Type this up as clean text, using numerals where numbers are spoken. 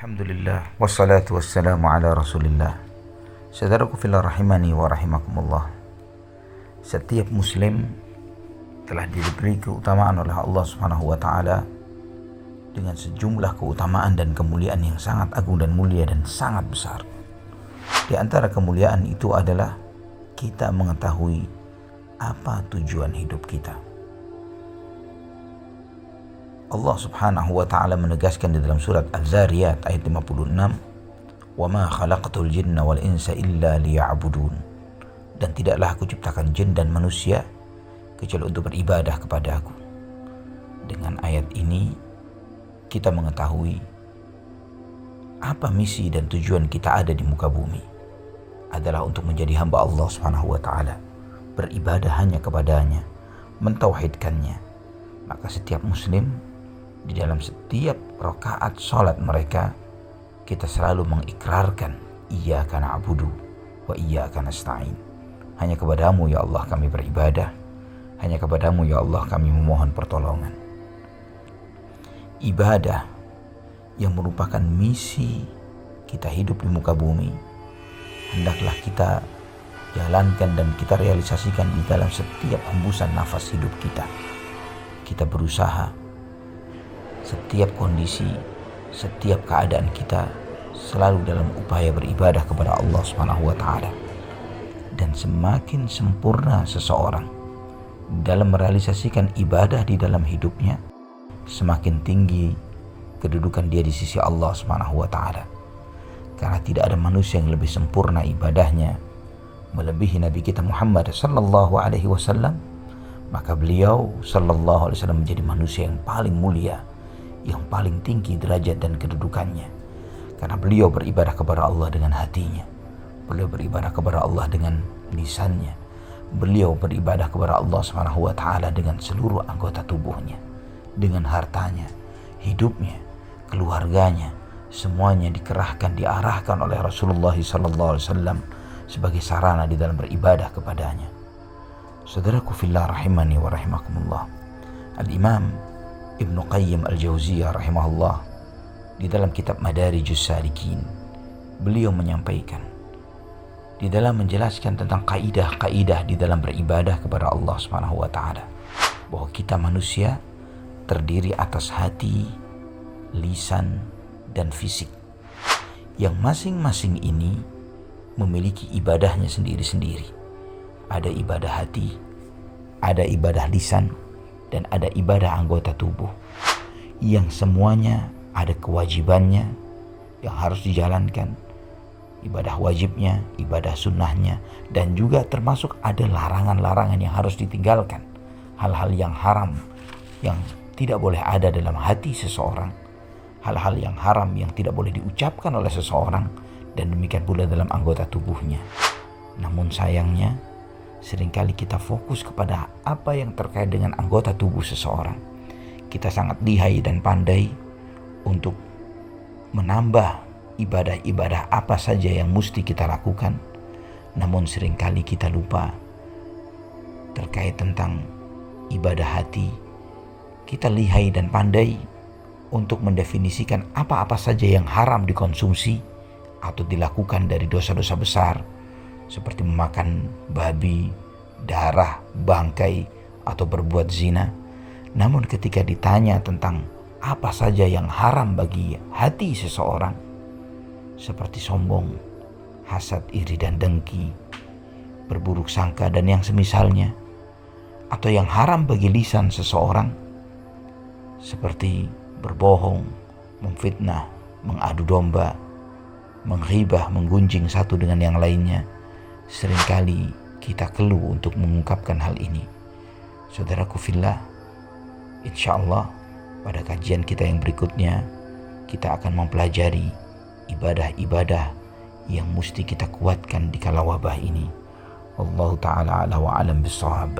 Alhamdulillah wassalatu wassalamu ala rasulillah. Saudaraku fillah rahimani wa rahimakumullah. Setiap muslim telah diberi keutamaan oleh Allah Subhanahu wa taala dengan sejumlah keutamaan dan kemuliaan yang sangat agung dan mulia dan sangat besar. Di antara kemuliaan itu adalah kita mengetahui apa tujuan hidup kita. Allah Subhanahu wa taala menegaskan di dalam surat Az-Zariyat ayat 56, "Wa ma khalaqtul jinna wal insa illa liya'budun." Dan tidaklah aku ciptakan jin dan manusia kecuali untuk beribadah kepada aku. Dengan ayat ini kita mengetahui apa misi dan tujuan kita ada di muka bumi adalah untuk menjadi hamba Allah Subhanahu wa taala, beribadah hanya kepadanya, mentauhidkannya. Maka setiap muslim di dalam setiap rakaat salat mereka, kita selalu mengikrarkan iyyaka na'budu wa iyyaka nasta'in. Hanya kepadamu ya Allah kami beribadah, hanya kepadamu ya Allah kami memohon pertolongan. Ibadah yang merupakan misi kita hidup di muka bumi, hendaklah kita jalankan dan kita realisasikan di dalam setiap hembusan nafas hidup kita. Kita berusaha setiap kondisi, setiap keadaan kita selalu dalam upaya beribadah kepada Allah Subhanahu wa taala. Dan semakin sempurna seseorang dalam merealisasikan ibadah di dalam hidupnya, semakin tinggi kedudukan dia di sisi Allah Subhanahu wa taala. Karena tidak ada manusia yang lebih sempurna ibadahnya melebihi Nabi kita Muhammad sallallahu alaihi wasallam. Maka beliau sallallahu alaihi wasallam menjadi manusia yang paling mulia, yang paling tinggi derajat dan kedudukannya. Karena beliau beribadah kepada Allah dengan hatinya, beliau beribadah kepada Allah dengan lisannya, beliau beribadah kepada Allah Subhanahu wa taala dengan seluruh anggota tubuhnya, dengan hartanya, hidupnya, keluarganya, semuanya dikerahkan, diarahkan oleh Rasulullah sallallahu alaihi wasallam sebagai sarana di dalam beribadah kepadanya. Saudaraku fillah rahimani wa rahimakumullah. Al-Imam Ibnu Qayyim Al-Jauziyah rahimahullah di dalam kitab Madarijus Salikin, beliau menyampaikan di dalam menjelaskan tentang kaidah-kaidah di dalam beribadah kepada Allah Subhanahu wa taala, bahwa kita manusia terdiri atas hati, lisan, dan fisik, yang masing-masing ini memiliki ibadahnya sendiri-sendiri. Ada ibadah hati, ada ibadah lisan, dan ada ibadah anggota tubuh, yang semuanya ada kewajibannya yang harus dijalankan, ibadah wajibnya, ibadah sunnahnya, dan juga termasuk ada larangan-larangan yang harus ditinggalkan, hal-hal yang haram yang tidak boleh ada dalam hati seseorang, hal-hal yang haram yang tidak boleh diucapkan oleh seseorang, dan demikian pula dalam anggota tubuhnya. Namun sayangnya seringkali kita fokus kepada apa yang terkait dengan anggota tubuh seseorang. Kita sangat lihai dan pandai untuk menambah ibadah-ibadah apa saja yang mesti kita lakukan. Namun seringkali kita lupa terkait tentang ibadah hati. Kita lihai dan pandai untuk mendefinisikan apa-apa saja yang haram dikonsumsi atau dilakukan dari dosa-dosa besar, seperti memakan babi, darah, bangkai, atau berbuat zina. Namun ketika ditanya tentang apa saja yang haram bagi hati seseorang, seperti sombong, hasad, iri, dan dengki, berburuk sangka, dan yang semisalnya, atau yang haram bagi lisan seseorang, seperti berbohong, memfitnah, mengadu domba, menghibah, menggunjing satu dengan yang lainnya, seringkali kita keluh untuk mengungkapkan hal ini. Saudaraku fillah, insyaallah pada kajian kita yang berikutnya kita akan mempelajari ibadah-ibadah yang mesti kita kuatkan di kala wabah ini. Wallahu ta'ala ala wa alam bisawab.